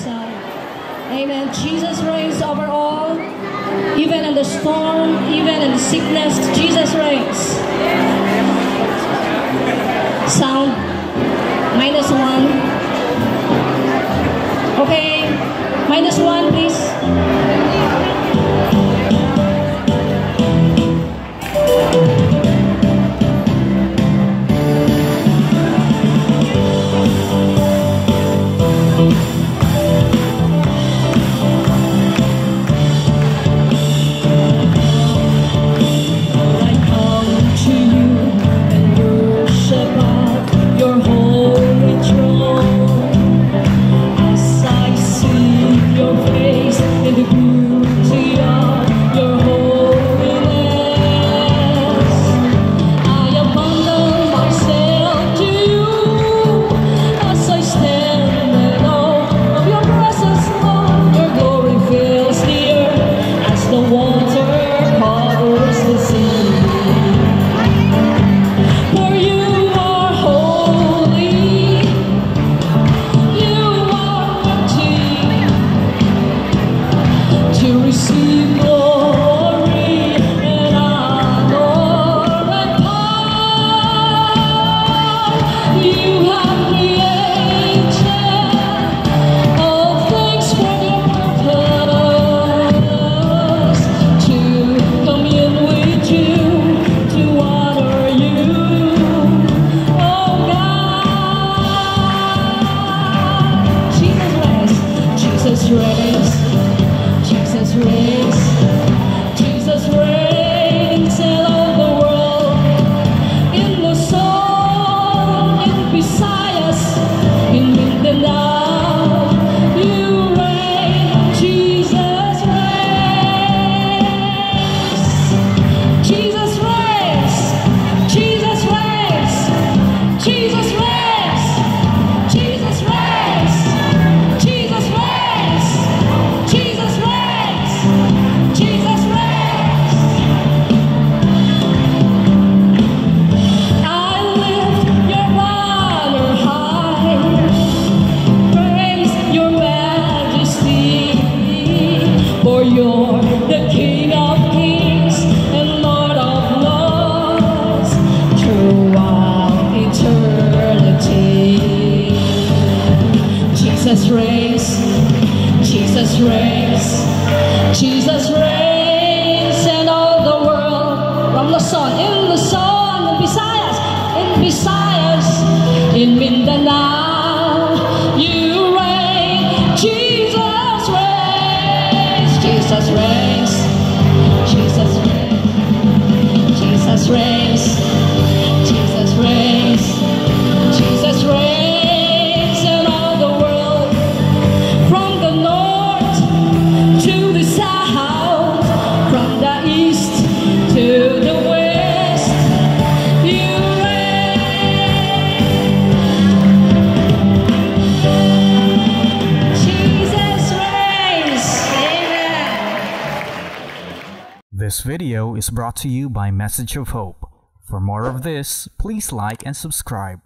side. Amen. Jesus reigns over all, even in the storm, even in sickness. Jesus reigns. Sound -1. Okay, -1, please. You're the King of Kings and Lord of Lords throughout eternity. Jesus reigns, Jesus reigns, Jesus reigns in all the world. From Luzon, in Luzon, in Visayas, in Mindanao, you reign, Jesus reigns. Jesus reigns, Jesus reigns, Jesus reigns, Jesus reigns, Jesus reigns in all the world, from the north to the south, from the east to the west, you reign. Jesus reigns. Amen. This video is brought to you by Message of Hope. For more of this, please like and subscribe.